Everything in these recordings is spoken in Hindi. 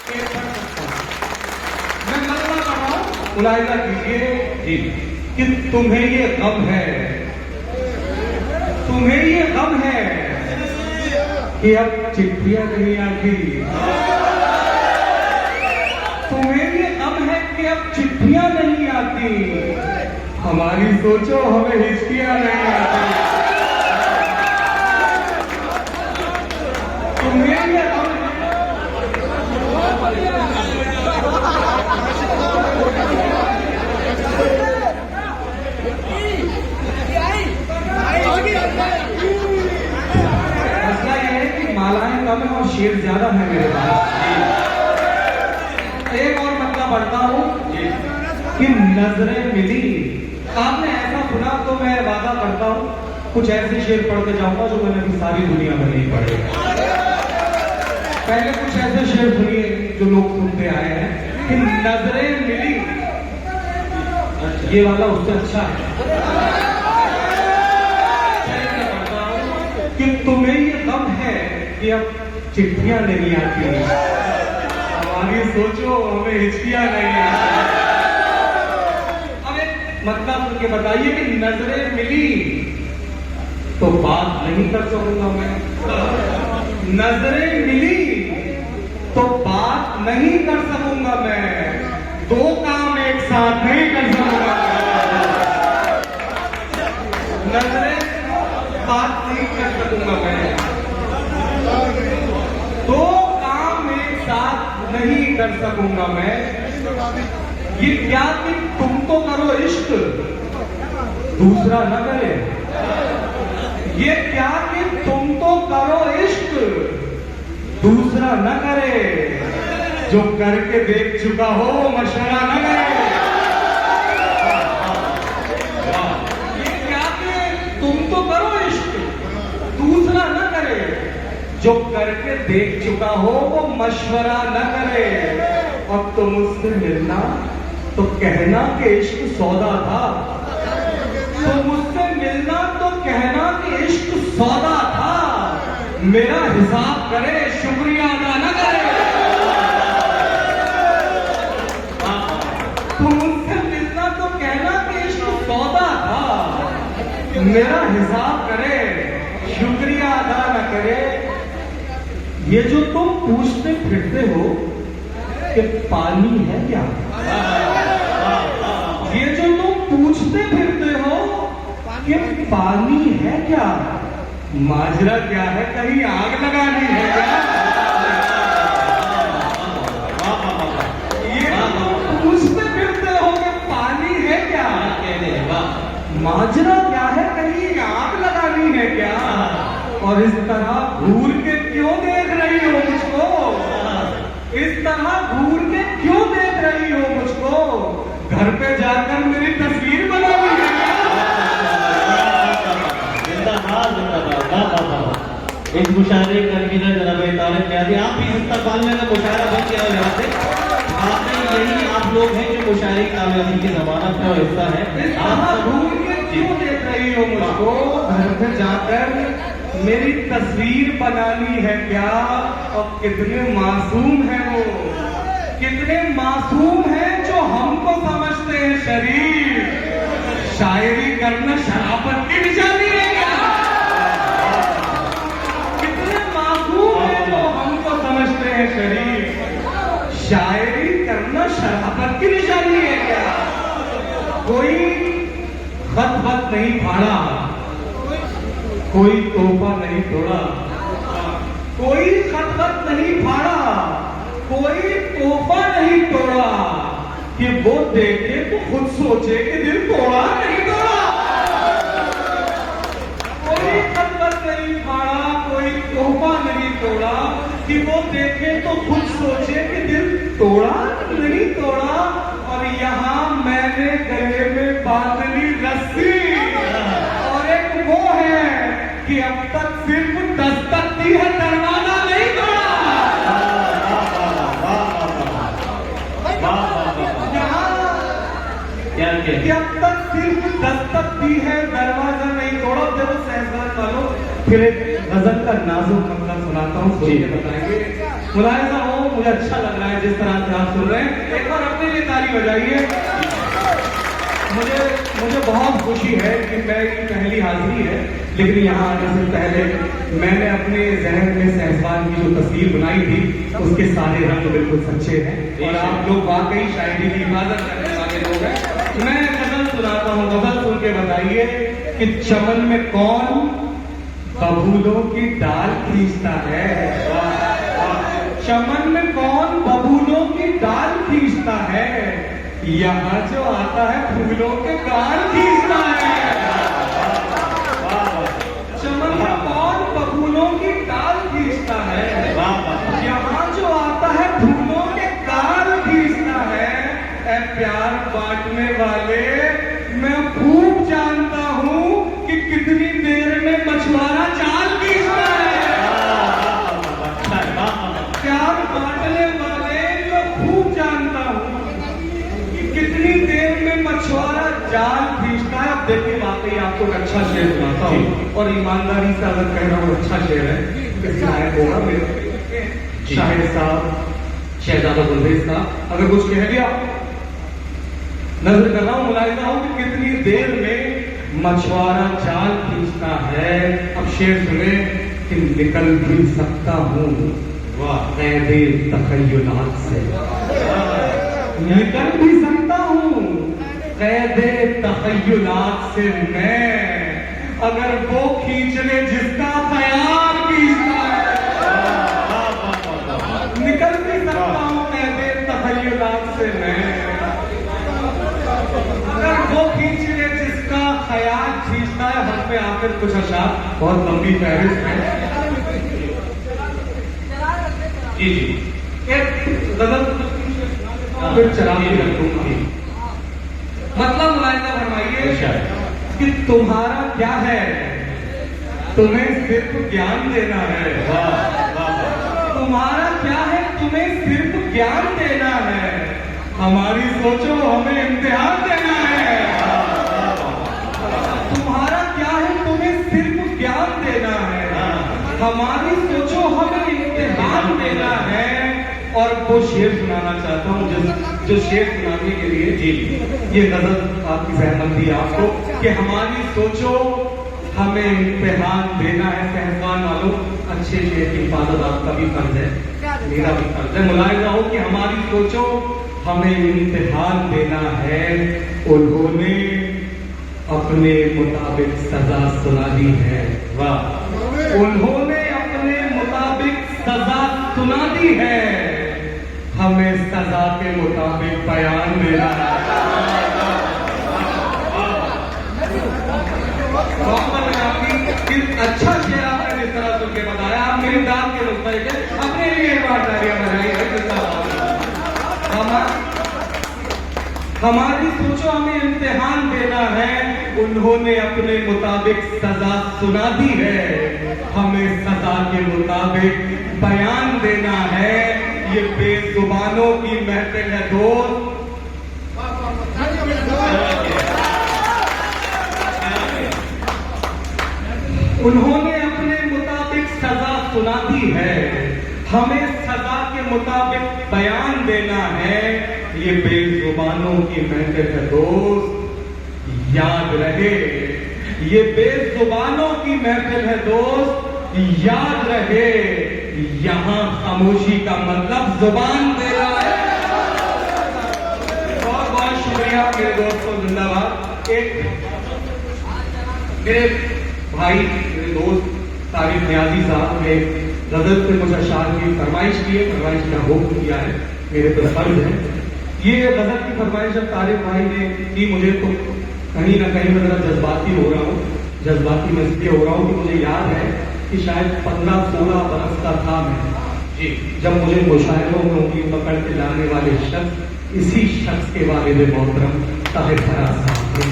मैं मसला कर रहा हूं, मुलाहिजा कीजिए जी कि तुम्हें ये गम है, तुम्हें ये गम है कि अब चिट्ठियां नहीं आती, तुम्हें ये गम है कि अब चिट्ठियां नहीं आती, हमारी सोचो हमें हिचकियां नहीं आती, तुम्हें ये गम मसला यह है कि मालाएं कम है और शेर ज्यादा है मेरे पास। एक और मतलब बढ़ता हूं कि नजरें मिली, आपने ऐसा सुना तो मैं वादा करता हूं कुछ ऐसे शेर पढ़ के जाऊंगा जो मैंने अभी सारी दुनिया में नहीं पढ़े। पहले कुछ ऐसे शेर सुनिए जो लोग सुनते आए हैं कि नजरें मिली, ये वाला उससे अच्छा है कि तुम्हें ये गम है कि अब चिट्ठियां नहीं आती, हमारी सोचो हमें हिचकियां नहीं आती। अब एक मतलब के बताइए कि नजरें मिली तो बात नहीं कर सकूंगा मैं, नजरें मिली तो बात नहीं कर सकूंगा मैं, दो काम एक साथ नहीं कर सकूंगा मैं, नजरें बात नहीं कर सकूंगा मैं, दो काम एक साथ नहीं कर सकूंगा मैं। ये क्या कि तुम तो करो इश्क दूसरा न करे, ये क्या कि तुम तो करो इश्क दूसरा न करे, जो करके देख चुका हो वो मशवरा न करे। ये क्या कि तुम तो करो इश्क दूसरा न करे, जो करके देख चुका हो वो मशवरा न करे। अब तो मुझसे मिलना तो कहना कि इश्क सौदा था, तो मुझसे मिलना तो कहना कि इश्क सौदा था, मेरा हिसाब करे शुक्रिया अदा न करे। तो मुझसे मिलना तो कहना कि इश्क सौदा था, मेरा हिसाब करे शुक्रिया अदा न करे। ये जो तुम पूछते फिरते हो कि पानी है क्या, ये जो तुम पूछते फिरते हो कि पानी है क्या, माजरा क्या है, कहीं आग लगानी है क्या, ये पूछते फिरते हो कि पानी है क्या, माजरा क्या है, कहीं आग लगानी है क्या, और इस तरह घूर के क्यों देख रही हो मुझको, इस तरह घूर के क्यों देख रही हो मुझको, घर पे जाकर मेरी तस्वीर बनानी है क्या। इस मुशायरे कन्वीनर जनाब तारिक न्याज़ी, आप भी इस्तेमाल में मुशायरा बन किया यहाँ से, आपने यही आप लोग हैं जो मुशायरे की कामयाबी की जमानत का हिस्सा है। आप घूर के क्यों देख रही हो मुझको, घर पे जाकर मेरी तस्वीर बनानी है क्या, और कितने मासूम है वो, कितने मासूम हैं जो हमको समझते हैं शरीफ, शायरी करना शराफत की निशानी है क्या, कितने मासूम हैं जो हमको समझते हैं शरीफ, शायरी करना शराफत की निशानी है क्या। कोई खत वत नहीं फाड़ा, कोई तोहफा नहीं तोड़ा, कोई खत वत नहीं फाड़ा, कोई तोहफा नहीं तोड़ा, कि वो देखे तो खुद सोचे कि दिल तोड़ा नहीं तोड़ा। कोई खत वत नहीं फाड़ा, कोई तोहफा नहीं तोड़ा, कि वो देखे तो खुद सोचे कि दिल तोड़ा नहीं तोड़ा। और यहाँ मैंने गले में बांधनी रस्सी, और एक वो है कि अब तक सिर्फ दस्तक दी है, दरवाजा नहीं तोड़ा। कि अब तक सिर्फ दस्तक दी है, दरवाजा नहीं तोड़ा। देखो सहजगार वालों, फिर एक गजल का नाजुक मतलब सुनाता हूँ, सुन के बताएंगे। मुलाहिजा हो मुझे अच्छा लग रहा है जिस तरह से आप सुन रहे हैं। एक बार अपने लिए ताली बजाइए। मुझे बहुत खुशी है कि मेरी पहली हाजिरी है, लेकिन यहाँ आने से पहले मैंने अपने जहन में सहसवान की जो तस्वीर बनाई थी उसके सारे रंग बिल्कुल सच्चे हैं और आप लोग वाकई शायरी की इबादत करने वाले लोग हैं। मैं गजल सुनाता हूँ, गजल सुन के बताइए कि चमन में कौन बबूलों की डाल खींचता है। चमन में कौन बबूलों की डाल खींचता है, यहाँ जो आता है फूलों के गाल खींचता है। चमन में कौन बबूलों की डाल खींचता है, यहाँ जो आता है फूलों के गाल खींचता है। ऐ प्यार बांटने वाले, मैं खूब जानता हूँ कि कितनी देर में मछुआरा जाल खींचता है। प्यार बांटने वाले, मैं खूब जानता हूँ कि कितनी देर में मछुआरा जाल खींचता है। अब देखिए वाकई आपको एक अच्छा शेर सुनाता हूँ और ईमानदारी से अगर कह रहा हूँ अच्छा शेर है, शायद होगा मेरे शाहिद साहब, शहजादा गुलरेज साहब अगर कुछ कह दिया, नजर कर रहा हूं, मुलाहिजा हूं कि कितनी देर में मछुआरा जाल खींचता है। अब शेर सुने कि निकल भी सकता हूं कैदे तखय्युलात से, निकल भी सकता हूं कैदे तखय्युलात से मैं, अगर वो खींच ले जिसका ख्याल खींचता है। निकल भी सकता हूं कैदे तखय्युलात से मैं, अगर वो खींच ले जिसका ख्याल खींचता है। हम पे आकर कुछ अशार, बहुत लंबी फहरिस्त है। जी एक गजल फिर चला के रखूंगा। मतलब मुलाहिजा फरमाइए कि तुम्हारा क्या है, तुम्हें सिर्फ ज्ञान देना है। तुम्हारा क्या है, तुम्हें सिर्फ ज्ञान देना है। हमारी सोचो हमें इम्तिहान देना है। तुम्हारा क्या है, तुम्हें सिर्फ ज्ञान देना है। हमारी सोचो हमें इम्तिहान देना है। और वो शेर सुनाना चाहता हूँ जो शेर सुनाने के लिए जी ये गजल आपकी सहमत थी आपको कि हमारी सोचो हमें इम्तिहान देना है। सहसवान वालों, अच्छे शेर की हिफाजत आपका भी फर्ज है, मेरा भी फर्ज है। मुलाहिजा हो कि हमारी सोचो हमें इम्तिहान देना है। उन्होंने अपने मुताबिक सजा सुना दी है। वाह, उन्होंने अपने मुताबिक सजा सुना दी है। हमें सजा के मुताबिक बयान देना है। अच्छा शेर आपने जिस तरह सुन के बताया, आप मेरी दाद के रुपए के अपने लिए एक बार तालियां बजाइए। हमारी सोचो हमें इम्तिहान देना है। उन्होंने अपने मुताबिक सजा सुना दी है। हमें सजा के मुताबिक बयान देना है। ये बेजुबानों की महफिल है दोस्त। उन्होंने अपने मुताबिक सजा सुना दी है। हमें सजा के मुताबिक बयान देना है। ये बेजुबानों की महफिल है दोस्त, याद रहे। ये बेजुबानों की महफिल है दोस्त, याद रहे। यहां खामोशी का मतलब जुबान देना है। बहुत बहुत शुक्रिया मेरे दोस्तों, जिंदाबाद। एक मेरे भाई, मेरे दोस्त तारिक नियाजी साहब ने गजल से कुछ अशार की फरमाइश की है, फरमाइश का हुक्म किया है, मेरे पर फर्ज है। ये गजल की फरमाइश जब तारिक भाई ने की, मुझे तो कहीं ना कहीं मैं जज्बाती हो रहा हूँ। जज्बाती मैं इसलिए हो रहा हूँ कि मुझे याद है कि शायद 15-16 बरस का था मैं जी, जब मुझे मुशायरों में उंगली पकड़ के लाने वाले शख्स इसी शख्स के वालिद मोहतरम ताहिर फराज साहब थे।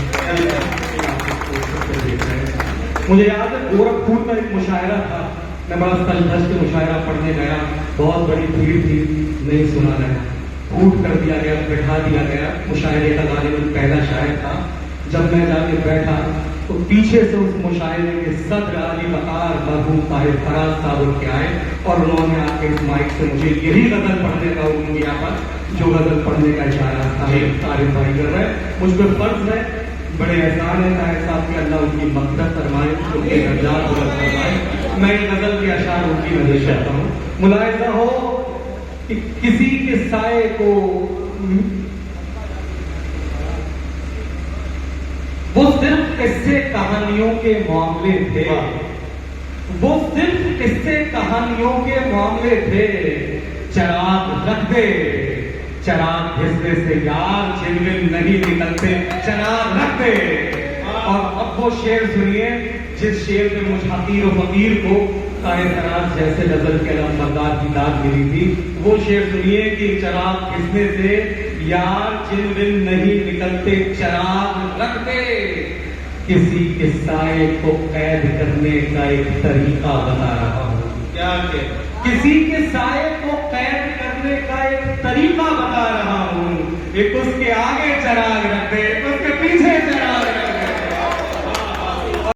मुझे याद है गोरखपुर का एक मुशायरा था। मैं बड़ा सलधज के मुशायरा पढ़ने गया, बहुत बड़ी भीड़ थी, नहीं सुना गया, फूट कर दिया गया, बैठा दिया गया। मुशायरे का गालिबन पहला शायर था। जब मैं जाके बैठा तो पीछे से उस मुशायरे के सदर अली वकार मरहूम ताहिर फराज साहब उठ के आए और उन्होंने आके इस माइक से मुझे यही गजल पढ़ने का हुक्म दिया था जो गजल पढ़ने का इशारा तारिफ भाई कर रहे हैं। मुझ पर फर्ज है, बड़े एहसान है ताहिर साहब के, अल्लाह उनकी मग़फ़िरत फरमाए, उनके दर्जात बुलंद फरमाए। मैं ये गजल के अशार उनकी नज़र करता हूँ। मुलाहिज़ा हो कि किसी के साए को वो सिर्फ किस्से कहानियों के मामले थे, वो सिर्फ किस्से कहानियों के मामले थे। चराग रख दे, चराग घिसने से यार चिलमिल नहीं निकलते, चराग रख दे। और अब वो शेर सुनिए जिस शेर पे मुझ हकीर और फकीर को ताहिर फराज जैसे गजल के नंबरदार की दाद मिली थी। वो शेर सुनिए कि चराग घिसने से यार चिलमिल नहीं निकलते, चराग रख दे। किसी के साए को कैद करने का एक तरीका बता रहा हूं। क्या के किसी के साए को कैद करने का एक तरीका बता रहा